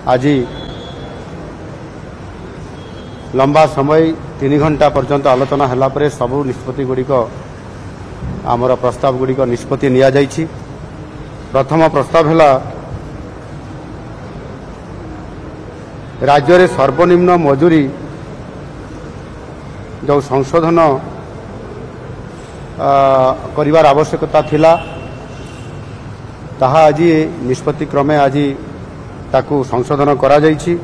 आज लंबा समय 3 घंटा पर्यंत आलोचना होला परे सबु निष्पत्ति गुड़िक आमर प्रस्ताव गुड़िक निष्पत्ति निया जाइछि। प्रथम प्रस्ताव है राज्य रे सर्वनिम्न मजूरी जो संशोधन करिवार आवश्यकता थिला ताहा आज निष्पत्ति क्रमे आज ताकू संशोधन करा जाइछि।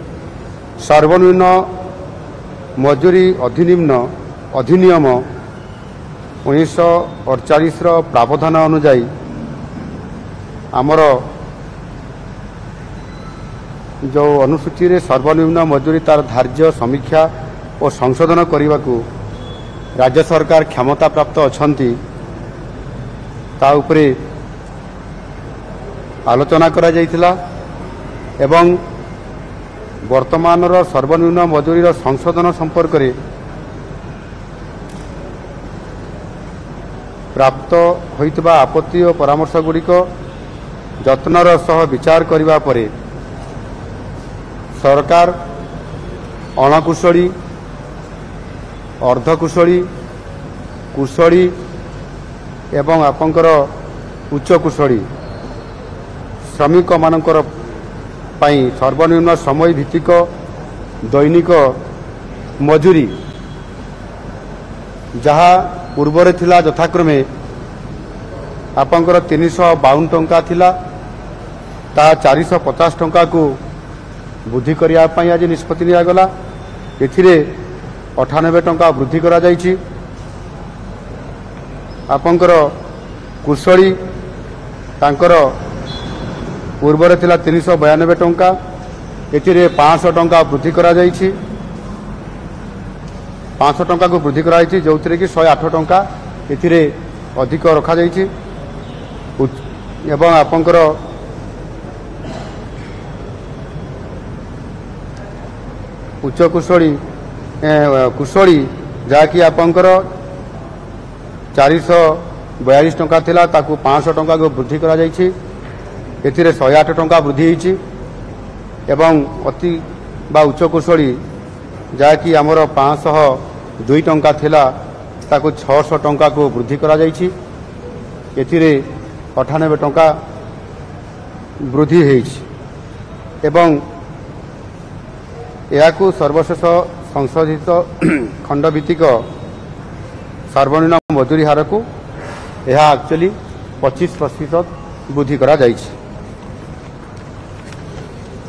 सर्वनिम्न मजूरी अधिनियम 1948 प्रावधान अनुजाई आमर जो अनुसूची रे सर्वनिम्न मजूरी तार धार्य समीक्षा और संशोधन करने को राज्य सरकार क्षमता प्राप्त अछंती ता उपरे आलोचना करा जाइथिला एवं वर्तमान सर्वनिम्न मजूरी संशोधन संपर्क में प्राप्त होइतबा आपत्ति और परामर्श गुड़िक जत्नर सह विचार करिबा परे सरकार अणकुशली अर्धकुशली कुशली एवं आपंकर उच्च कुशली श्रमिक मानकर पाई सर्वनिम्न समय भित्तिक दैनिक मजूरी जहाँ पूर्वर थिला यथाक्रमे आपंकर 352 टंका थिला ता 450 टंका को वृद्धि करिया पई आज निष्पत्ति निया गला। एथिरे 98 टंका वृद्धि करा जाइछि। आपंकर कुशली तांकर पूर्वर थिला 392 टंका एथिरे 500 टंका वृद्धि करा जाइछि। 500 टंका को वृद्धि करा जाइछि जोथिरे कि 108 टंका एथिरे अधिक रखा जाइछि। एवं आपंकर उच्च कुशली कुशली जहाँकि आपंकर 442 टंका थिला ताकू 500 टंका को वृद्धि करा जाइछि। एथिरे 108 टंका वृद्धि होइछि एवं अति बा उच्च कुशली जहाँकि आमर 502 टंका थिला ताकू 600 टंका को वृद्धि करा जाइछि। एथिरे 98 टंका वृद्धि होइछि एवं याकू सर्वशेष संशोधित खंडभित्तिक सर्वनिम्न मजूरी हार को यह एक्चुअली 25% वृद्धि करा जाइछि।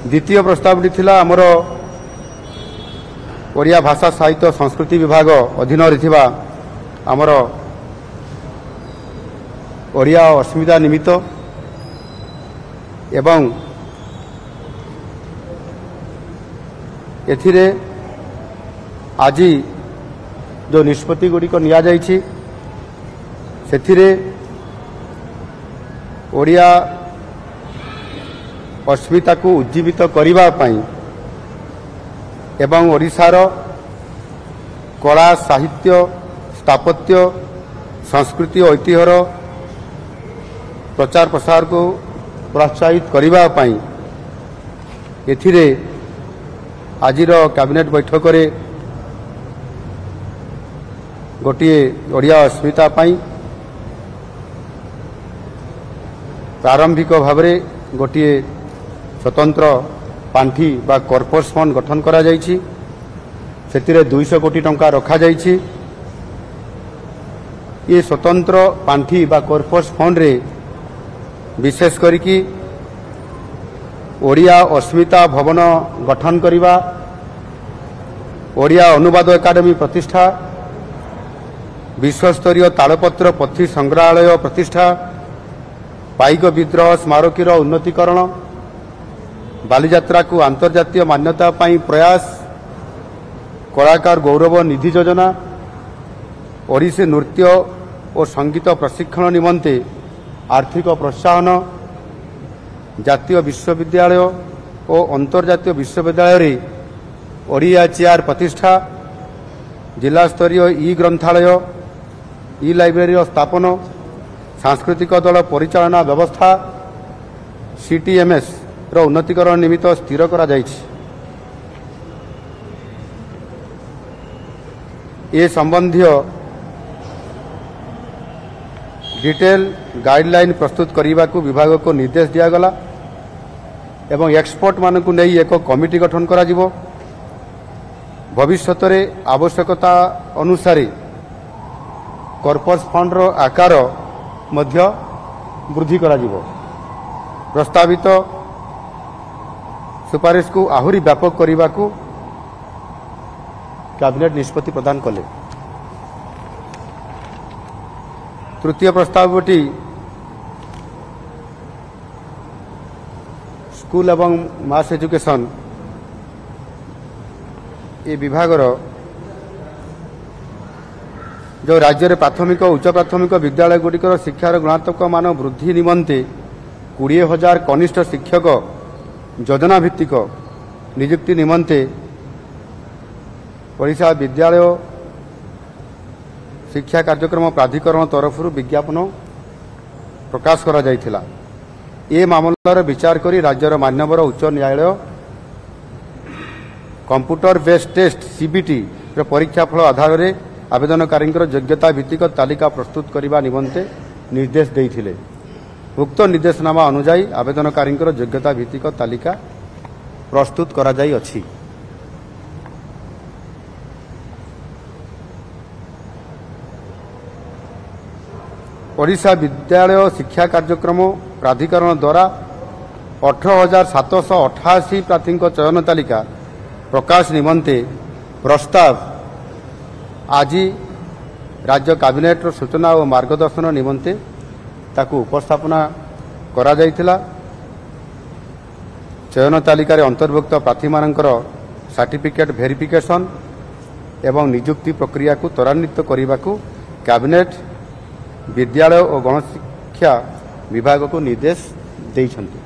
द्वितीय प्रस्तावटी थिला आमर ओडिया भाषा साहित्य संस्कृति विभाग अधीन रहिथिबा आमर ओडिया अस्मिता निमित्त एवं एथिरे आज जो निष्पत्ति गुड़िक निया जाइछि सेथिरे ओडिया अस्मिता को उज्जीवित करिबा पई एवं ओडिशार कला साहित्य स्थापत्य संस्कृति और ऐतिह्यर प्रचार प्रसार को प्रोत्साहित करिबा पई एथिरे आजिर कैबिनेट बैठक रे गोटे ओडिया अस्मिता पई प्रारंभिक भाव में गोटे स्वतंत्र पांठी बा कॉर्पोरेट फंड गठन करा जाइछि। सेतिरे 200 कोटी टंका रखा जाइछि। ये स्वतंत्र पांठी बा कॉर्पोरेट फंड रे विशेष करिकी ओडिया अस्मिता भवन गठन करिबा, ओडिया अनुवाद एकाडेमी प्रतिष्ठा, विश्वस्तरीय तालपत्र पथी संग्रहालय प्रतिष्ठा, पाइक विद्रोह स्मारकीर उन्नतीकरण, बालीजात्रा को अंतर्जातीय मान्यता पाई प्रयास, कलाकार गौरव निधि योजना, ओडिसी नृत्य और संगीत प्रशिक्षण निमंते आर्थिक प्रोत्साहन, जातीय विश्वविद्यालय और अंतर्जातीय विश्वविद्यालय रे ओडिया चेयर प्रतिष्ठा, जिला स्तरीय ई ग्रंथालय, ई लाइब्रेरी स्थापन, सांस्कृतिक दल परिचालना व्यवस्था, सीटीएमएस उन्नतिकरण निमित्त स्थिर करा जायछि। ए संबंधी डिटेल गाइडलाइन प्रस्तुत करने को विभाग को निर्देश दिगला एवं एक्सपर्ट मानक नहीं एक कमिटी गठन करा जिवो। भविष्य में आवश्यकता अनुसार कॉर्पस फंड रो आकार मध्य वृद्धि करा जिवो। प्रस्तावित सुपारिश को आहुरी व्यापक करने को कैबिनेट निष्पत्ति प्रदान कले। तृतीय प्रस्तावटी स्कूल एवं मास एजुकेशन ये विभाग जो राज्य में प्राथमिक और उच्च प्राथमिक विद्यालय गुड़िकर शिक्षार गुणात्मक मान वृद्धि निमंते 20,000 कनिष्ठ शिक्षक योजना भित्तिक नियुक्ति निमंते ओडिशा विद्यालय शिक्षा कार्यक्रम प्राधिकरण तरफ विज्ञापन प्रकाश करा जायथिला। ए मामलार विचार करी राज्यर मान्यवर उच्च न्यायालय कंप्यूटर बेस्ड टेस्ट सीबीटी परीक्षाफल आधार में आवेदनकारी योग्यता भित्तिक तालिका प्रस्तुत करने निमंते निर्देश देइथिले। उक्त निर्देशनामा अनुसार आवेदनकारी योग्यता भित्तिक तालिका प्रस्तुत करा जाई अछि। ओडिशा विद्यालय शिक्षा कार्यक्रम प्राधिकरण द्वारा 18,788 प्रार्थी चयन तालिका प्रकाश निमंते प्रस्ताव आज राज्य कैबिनेट सूचना और मार्गदर्शन निमंते ताकू उपस्थापना करा जायथिला। चयन तालिकार अंतर्भुक्त प्रार्थी मानकर सर्टिफिकेट वेरिफिकेशन एवं नियुक्ति प्रक्रिया को त्वरान्वित करने को कैबिनेट विद्यालय और गणशिक्षा विभाग को निर्देश देइछन्ति।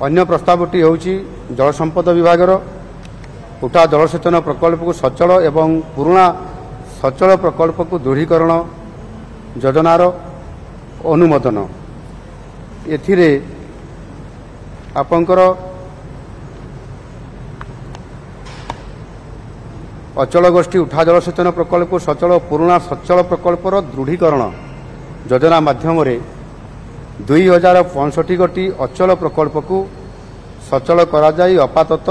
अन्य प्रस्तावटी होउची जल संपद विभाग उठा जलसेचन प्रकल्प को सचल एवं पुराना सचल प्रकल्प को दृढ़ीकरण योजनार अनुमोदन। एथिरे आपंकर अचल गोष्ठी उठा जलसेचन प्रकल्प को सचल पुराना सचल प्रकल्पर दृढ़ीकरण योजना माध्यम 2065 गोटी अचल प्रकल्प को सचल करा जाई आपातत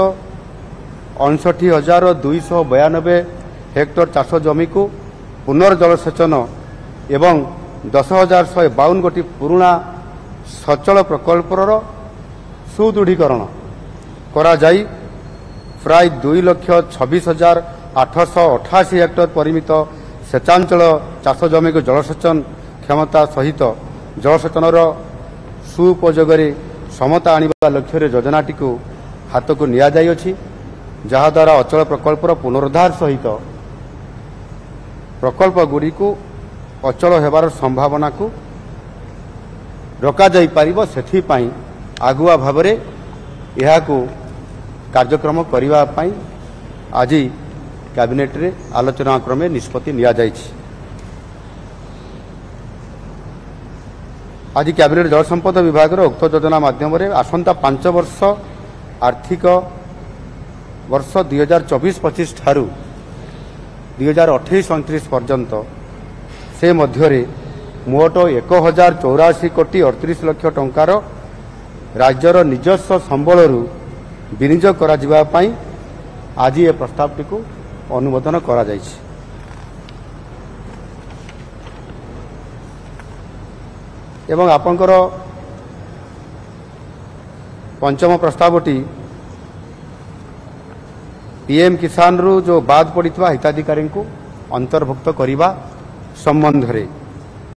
59,292 हेक्टर चाष जमी को पुनर्जलसेचन एवं 10,152 गोटी पुराना सचल प्रकल्पर सुदृढ़ीकरण करा जाई प्राय 2,26,888 हेक्टर परिमित सेचांचल चाष जमी को जलसेचन क्षमता सहित जलसेचनर सुपयोगरे समता आनिबा लक्ष्य योजनाटी को हाथ को निया जाई अछि, जहा द्वारा अचल प्रकल्पर पुनरुद्धार सहित प्रकल्प गुड़ी को अचल हेबार संभावना को रोका जाई पारिबो। सेथि पई आगुआ भावरे यहा को कार्यक्रम करिवा पई आज कैबिनेट रे आलोचना क्रमे निष्पत्ति निया जायछि। आज कैबिनेट जल संपद विभाग उक्त योजना माध्यम आसंता 5 वर्ष आर्थिक वर्ष 2024-25 ठारू 2028-29 पर्यंत से मध्य मोट 1,084 कोटी 38 लाख टंकार राज्यर निजस्व संबलरू विनियोग करा जिबा पई आज ये प्रस्तावटी को अनुमोदन करा जायछि। एवं आपंकर पंचम प्रस्तावटी पीएम किसान रु जो बाद पड़ता हिताधिकारी को अंतर्भुक्त करने संबंध में